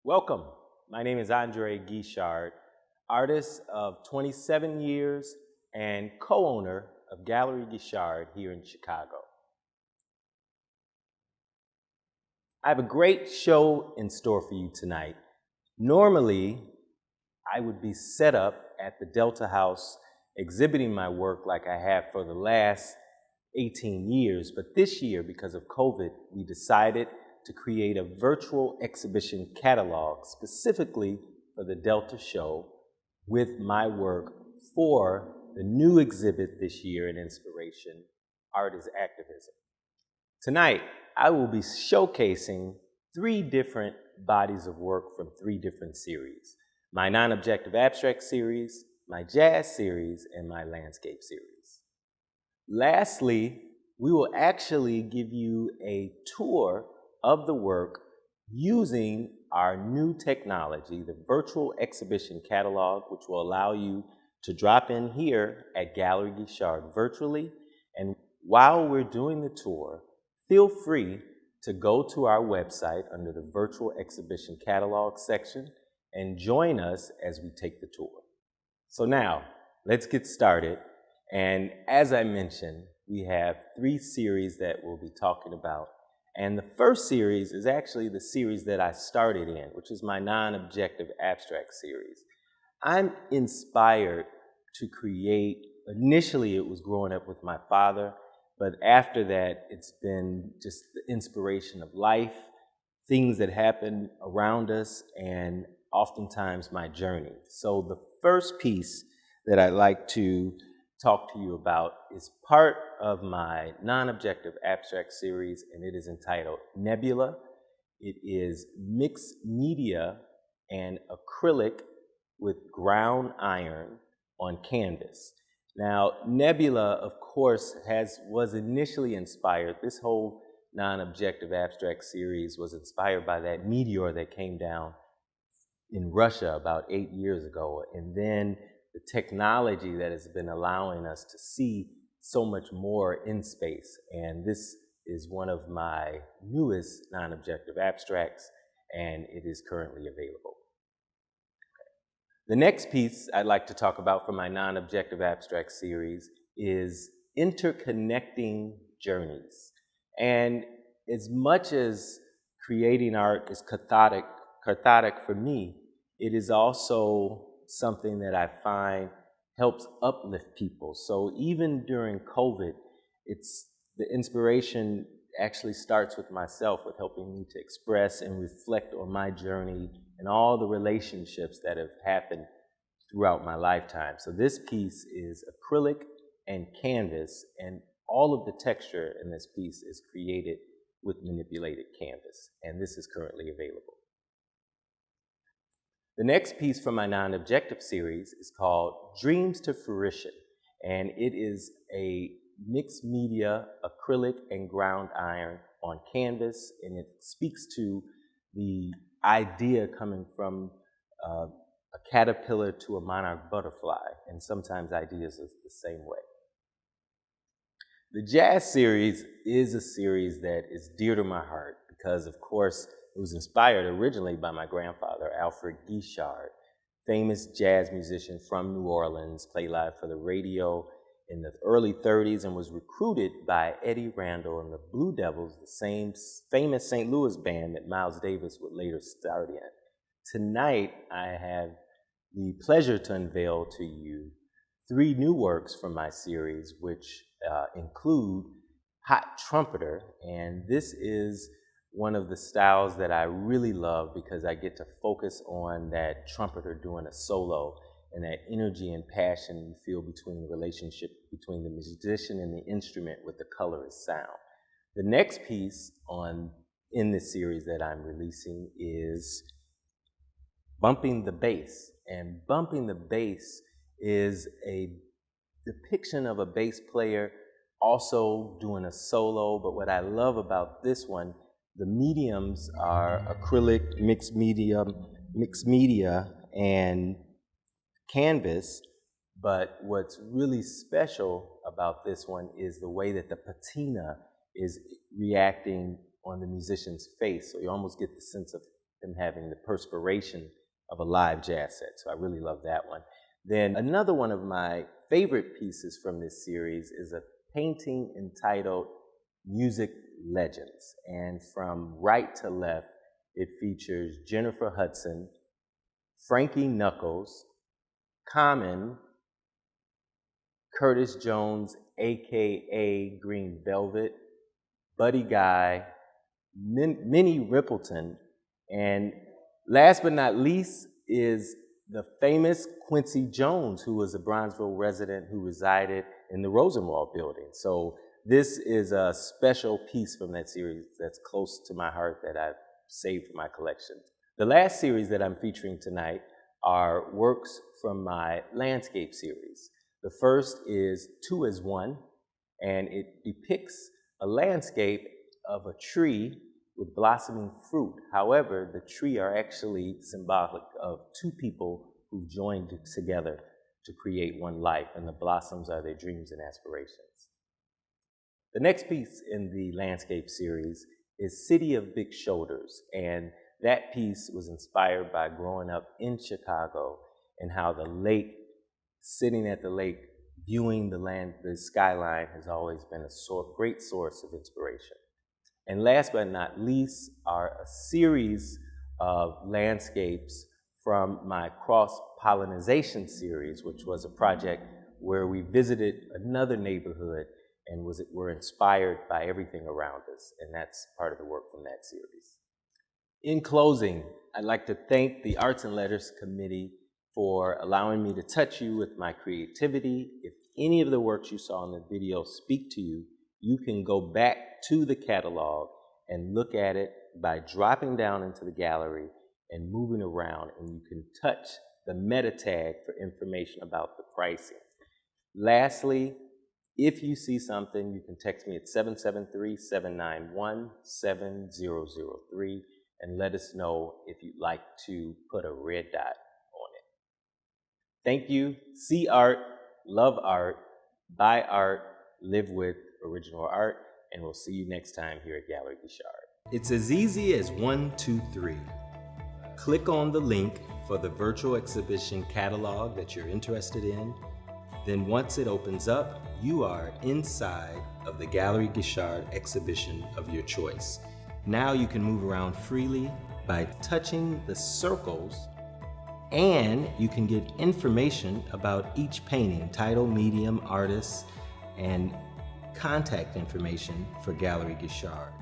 Welcome. My name is Guichard, artist of 27 years and co-owner of Gallery Guichard here in Chicago. I have a great show in store for you tonight. Normally, I would be set up at the Delta House exhibiting my work like I have for the last 18 years, but this year, because of COVID, we decided to create a virtual exhibition catalog specifically for the Delta show with my work for the new exhibit this year in inspiration, Art is Activism. Tonight, I will be showcasing 3 different bodies of work from 3 different series: my Non-Objective Abstract series, my Jazz series, and my Landscape series. Lastly, we will actually give you a tour of the work using our new technology, the virtual exhibition catalog, which will allow you to drop in here at Gallery Guichard virtually. And while we're doing the tour, feel free to go to our website under the virtual exhibition catalog section and join us as we take the tour. So now, let's get started. And as I mentioned, we have 3 series that we'll be talking about. And the first series is actually the series that I started in, which is my Non-Objective Abstract series. I'm inspired to create, initially it was growing up with my father, but after that it's been just the inspiration of life, things that happen around us, and oftentimes my journey. So the first piece that I'd like to talk to you about is part of my Non-Objective Abstract series, and it is entitled Nebula. It is mixed media and acrylic with ground iron on canvas. Now, Nebula, of course, was initially inspired. This whole Non-Objective Abstract series was inspired by that meteor that came down in Russia about 8 years ago, and then the technology that has been allowing us to see so much more in space. And this is one of my newest non-objective abstracts, and it is currently available. The next piece I'd like to talk about for my non-objective abstract series is interconnecting journeys. And as much as creating art is cathartic for me, it is also something that I find helps uplift people. So even during COVID, the inspiration actually starts with myself, with helping me to express and reflect on my journey and all the relationships that have happened throughout my lifetime. So this piece is acrylic and canvas, and all of the texture in this piece is created with manipulated canvas, and this is currently available. The next piece from my non-objective series is called Dreams to Fruition, and it is a mixed media acrylic and ground iron on canvas, and it speaks to the idea coming from a caterpillar to a monarch butterfly, and sometimes ideas are the same way. The Jazz series is a series that is dear to my heart because, of course, it was inspired originally by my grandfather, Alfred Guichard, famous jazz musician from New Orleans, played live for the radio in the early 30s and was recruited by Eddie Randall and the Blue Devils, the same famous St. Louis band that Miles Davis would later start in. Tonight, I have the pleasure to unveil to you 3 new works from my series, which include Hot Trumpeter, and this is one of the styles that I really love because I get to focus on that trumpeter doing a solo and that energy and passion you feel between the relationship between the musician and the instrument with the colorist sound. The next piece in this series that I'm releasing is Bumping the Bass, and Bumping the Bass is a depiction of a bass player also doing a solo, but what I love about this one, the mediums are acrylic, mixed media, and canvas, but what's really special about this one is the way that the patina is reacting on the musician's face. So you almost get the sense of them having the perspiration of a live jazz set. So I really love that one. Then another one of my favorite pieces from this series is a painting entitled Music Legends. And from right to left, it features Jennifer Hudson, Frankie Knuckles, Common, Curtis Jones, aka Green Velvet, Buddy Guy, Minnie Rippleton, and last but not least is the famous Quincy Jones, who was a Bronzeville resident who resided in the Rosenwald building. So this is a special piece from that series that's close to my heart that I've saved for my collection. The last series that I'm featuring tonight are works from my landscape series. The first is 2 as 1, and it depicts a landscape of a tree with blossoming fruit. However, the tree are actually symbolic of 2 people who joined together to create one life, and the blossoms are their dreams and aspirations. The next piece in the landscape series is City of Big Shoulders, and that piece was inspired by growing up in Chicago and how the lake, sitting at the lake, viewing the skyline has always been a great source of inspiration. And last but not least are a series of landscapes from my cross-pollination series, which was a project where we visited another neighborhood and were inspired by everything around us. And that's part of the work from that series. In closing, I'd like to thank the Arts and Letters Committee for allowing me to touch you with my creativity. If any of the works you saw in the video speak to you, you can go back to the catalog and look at it by dropping down into the gallery and moving around, and you can touch the meta tag for information about the pricing. Lastly, if you see something, you can text me at 773-791-7003 and let us know if you'd like to put a red dot on it. Thank you. See art, love art, buy art, live with original art, and we'll see you next time here at Gallery Guichard. It's as easy as 1, 2, 3. Click on the link for the virtual exhibition catalog that you're interested in. Then once it opens up, you are inside of the Gallery Guichard exhibition of your choice. Now you can move around freely by touching the circles, and you can get information about each painting, title, medium, artist, and contact information for Gallery Guichard.